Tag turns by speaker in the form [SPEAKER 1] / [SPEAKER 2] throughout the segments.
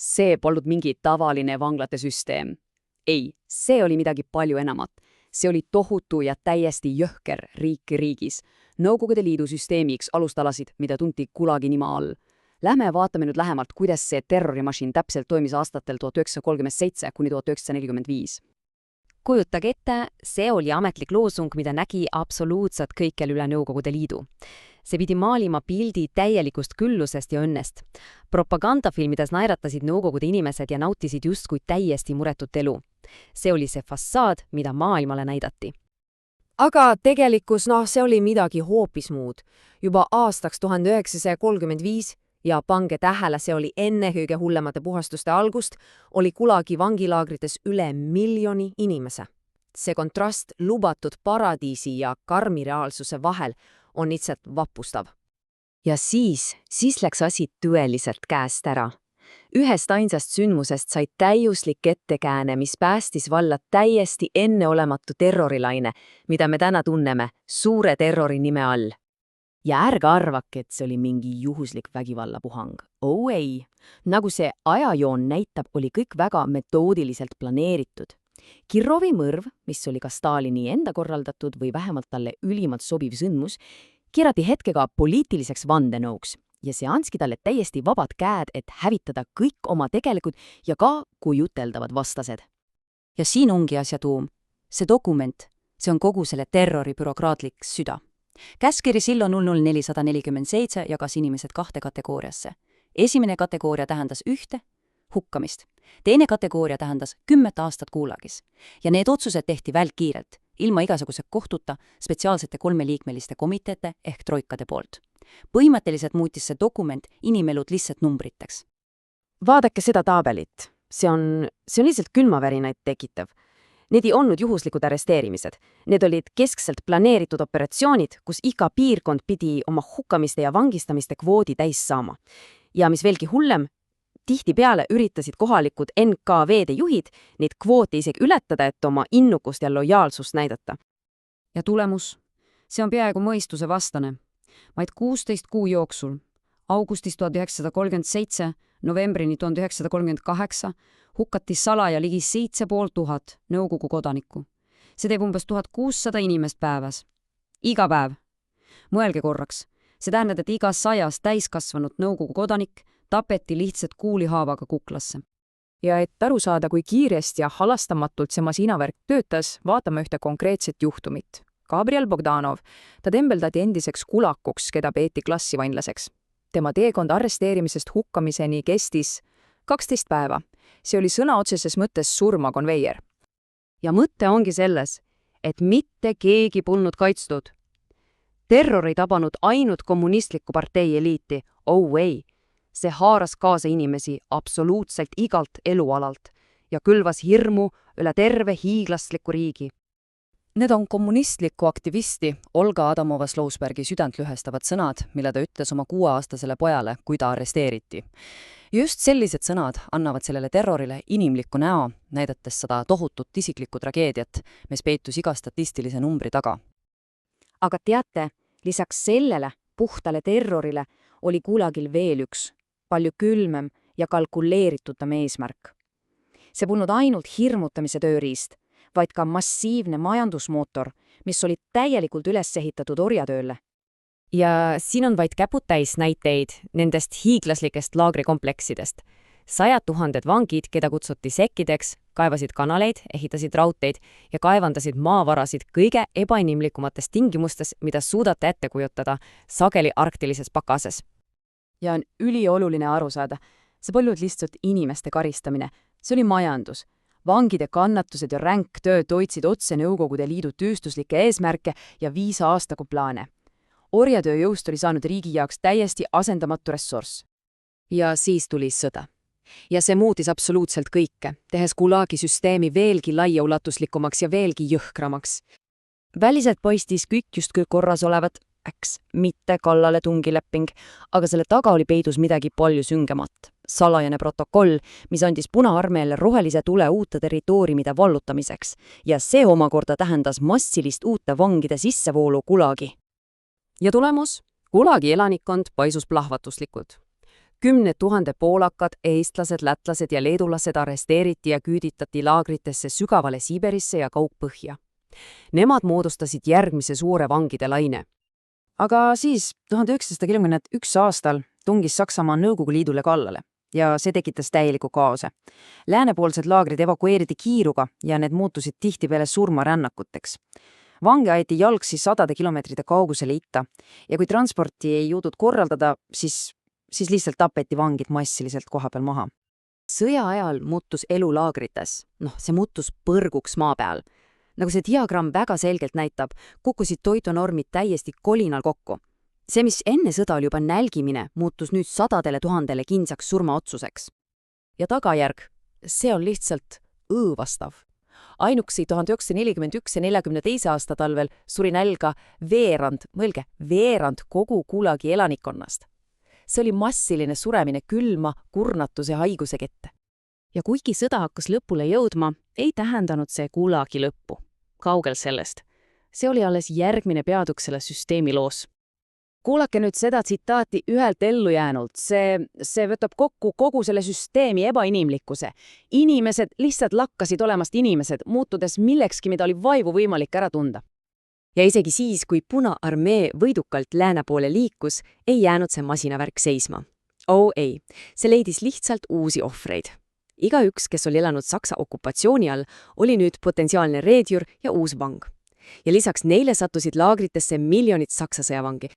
[SPEAKER 1] See polnud mingi tavaline vanglate süsteem. Ei, see oli midagi palju enamat. See oli tohutu ja täiesti jõhker riik riigis. Nõukogude Liidu süsteemiks alustalasid, mida tunti Gulagi nima all. Lähme vaatame nüüd lähemalt, kuidas see terrorimasin täpselt toimis aastatel 1937 kuni 1945.
[SPEAKER 2] Kujutage ette, see oli ametlik loosung, mida nägi absoluutselt kõikjal üle Nõukogude Liidu. See pidi maalima pildi täielikust küllusest ja õnnest. Propagandafilmides naeratasid Nõukogude inimesed ja nautisid justkui täiesti muretut elu. See oli see fassaad, mida maailmale näidati.
[SPEAKER 3] Aga tegelikkus, see oli midagi hoopis muud. Juba aastaks 1935 ja pange tähele, see oli enne kõige hullemate puhastuste algust, oli Gulagi vangilaagrites üle 1 miljoni inimese. See kontrast lubatud paradiisi ja karmi reaalsuse vahel on lihtsalt vapustav. Ja siis läks asi tõeliselt käest ära. Ühest ainsast sündmusest sai täiuslik ettekääne, mis päästis valla täiesti enneolematu terrorilaine, mida me täna tunneme suure terrori nime all. Ja ärge arvake, et see oli mingi juhuslik vägivallapuhang. Oh ei! Nagu see ajajoon näitab, oli kõik väga metoodiliselt planeeritud. Kirovi mõrv, mis oli ka Stalini enda korraldatud või vähemalt talle ülimalt sobiv sündmus, kirjati hetkega poliitiliseks vandenõuks ja see andski talle täiesti vabad käed, et hävitada kõik oma tegelikud ja ka kujuteldavad vastased.
[SPEAKER 2] Ja siin ongi asja tuum. See dokument, see on kogu selle terrori bürokraatlik süda. Käskiri Sillo 00447 jagas inimesed 2 kategooriasse. Esimene kategooria tähendas 1 hukkamist. Teine kategooria tähendas 10 aastat Gulagis. Ja need otsused tehti välkkiirelt, ilma igasuguse kohtuta spetsiaalsete 3-liikmeliste komiteete ehk troikade poolt. Põhimõtteliselt muutis see dokument inimelud lihtsalt numbriteks.
[SPEAKER 3] Vaadake seda taabelit. See on lihtsalt külmavärinaid tekitav. Need ei olnud juhuslikud arresteerimised. Need olid keskselt planeeritud operatsioonid, kus iga piirkond pidi oma hukkamiste ja vangistamiste kvoodi täis saama. Ja mis veelgi hullem, tihtipeale üritasid kohalikud NKVD juhid neid kvoote isegi ületada, et oma innukust ja lojaalsust näidata.
[SPEAKER 4] Ja tulemus? See on peaaegu mõistuse vastane. Vaid 16 kuu jooksul, augustis 1937, novembrini 1938, hukkati salaja ligi 7500 Nõukogu kodanikku. See teeb umbes 1600 inimest päevas. Iga päev. Mõelge korraks. See tähendab, et iga 100 täiskasvanud Nõukogu kodanik tapeti lihtsalt kuulihaavaga kuklasse.
[SPEAKER 5] Ja et aru saada, kui kiiresti ja halastamatult see masinavärk töötas, vaatame ühte konkreetset juhtumit. Gabriel Bogdanov, ta tembeldati endiseks kulakuks, keda peeti klassivainlaseks. Tema teekond arresteerimisest hukkamiseni kestis 12 päeva. See oli sõna otseses mõttes surmakonveier.
[SPEAKER 1] Ja mõte ongi selles, et mitte keegi polnud kaitstud. Terror ei tabanud ainult kommunistliku partei eliiti, oh ei. See haaras kaasa inimesi absoluutselt igalt elualalt ja külvas hirmu üle terve hiiglasliku riigi.
[SPEAKER 2] Need on kommunistliku aktivisti Olga Adamova-Slousbergi südantlühestavad sõnad, mille ta ütles oma 6-aastasele pojale, kui ta arresteeriti. Just sellised sõnad annavad sellele terrorile inimliku näo, näidates seda tohutut isiklikku trageediat, mis peitus iga statistilise numbri taga.
[SPEAKER 3] Aga teate, lisaks sellele puhtale terrorile oli Gulagil veel üks, palju külmem ja kalkuleeritutam eesmärk. See polnud ainult hirmutamise tööriist, vaid ka massiivne majandusmootor, mis oli täielikult üles ehitatud orjatööle. Ja siin on vaid käputäis näiteid nendest hiiglaslikest laagrikompleksidest. 100 000 vangid, keda kutsuti sekkideks, kaevasid kanaleid, ehitasid raudteid ja kaevandasid maavarasid kõige ebainimlikumates tingimustes, mida suudate ette kujutada, sageli arktilises pakases.
[SPEAKER 1] Ja on ülioluline aru saada, see polnud lihtsalt inimeste karistamine, see oli majandus. Vangide kannatused ja ränk töö toitsid otse Nõukogude Liidu tööstuslikke eesmärke ja 5 aastaku plaane. Orjatöö jõust oli saanud riigi jaoks täiesti asendamatu ressurss. Ja siis tuli sõda. Ja see muutis absoluutselt kõike, tehes Gulagi süsteemi veelgi laiaulatuslikumaks ja veelgi jõhkramaks. Väliselt paistis kõik justkui korras olevat, mitte kallale tungileping, aga selle taga oli peidus midagi palju süngemat. Salajane protokoll, mis andis Punaarmeele rohelise tule uute territooriumide vallutamiseks ja see omakorda tähendas massilist uute vangide sissevoolu Gulagi. Ja tulemus? Gulagi elanikkond paisus plahvatuslikult.
[SPEAKER 3] 10 000 poolakad, eestlased, lätlased ja leedulased arresteeriti ja küüditati laagritesse sügavale Siberisse ja Kaug-Põhja. Nemad moodustasid järgmise suure vangide laine.
[SPEAKER 2] Aga siis 1941 aastal tungis Saksamaa Nõukogude Liidule kallale ja see tekitas täieliku kaose. Läänepoolsed laagrid evakueeriti kiiruga ja need muutusid tihtipeale surmarännakuteks. Vange aeti jalgsi 100 kilomeetrite kaugusele itta ja kui transporti ei jõudnud korraldada, siis lihtsalt tapeti vangid massiliselt kohapeal maha.
[SPEAKER 1] Sõja ajal muutus elu laagrites. See muutus põrguks maa peal. Nagu see diagramm väga selgelt näitab, kukkusid toidunormid täiesti kolinal kokku. See, mis enne sõda oli juba nälgimine, muutus nüüd 100 000 kindsaks surmaotsuseks.
[SPEAKER 3] Ja tagajärg, see on lihtsalt õõvastav. Ainuksi 1941 ja 42 aasta talvel suri nälga veerand kogu Gulagi elanikkonnast. See oli massiline suremine külma, kurnatuse haiguse kette.
[SPEAKER 6] Ja kuigi sõda hakkas lõpule jõudma, ei tähendanud see Gulagi lõppu. Kaugel sellest. See oli alles järgmine peatükk selle süsteemi loos.
[SPEAKER 1] Kuulake nüüd seda tsitaati ühelt ellujäänult. See võtab kokku kogu selle süsteemi ebainimlikkuse. Inimesed lihtsalt lakkasid olemast inimesed, muutudes millekski, mida oli vaivu võimalik ära tunda.
[SPEAKER 3] Ja isegi siis, kui Punaarmee võidukalt lääne poole liikus, ei jäänud see masinavärk seisma. Ei, see leidis lihtsalt uusi ohvreid. Igaüks, kes oli elanud Saksa okupatsiooni all, oli nüüd potentsiaalne reedjur ja uus vang. Ja lisaks neile sattusid laagritesse miljonid Saksa sõjavangi.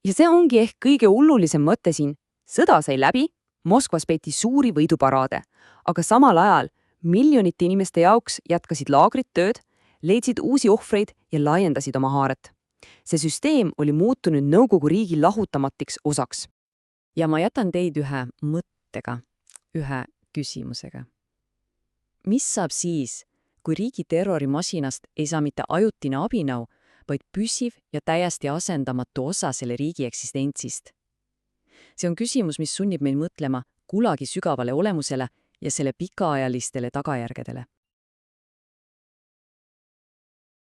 [SPEAKER 1] Ja see ongi ehk kõige hullulisem mõte siin. Sõda sai läbi, Moskvas peeti suuri võiduparaade, aga samal ajal miljonite inimeste jaoks jätkasid laagrid tööd, leidsid uusi ohvreid ja laiendasid oma haaret. See süsteem oli muutunud Nõukogude riigi lahutamatiks osaks.
[SPEAKER 3] Ja ma jätan teid ühe mõttega, ühe küsimusega. Mis saab siis, kui riigi terrorimasinast ei saa mitte ajutine abinõu, vaid püsiv ja täiesti asendamatu osa selle riigi eksistentsist? See on küsimus, mis sunnib meil mõtlema Gulagi sügavale olemusele ja selle pikaajalistele tagajärgedele.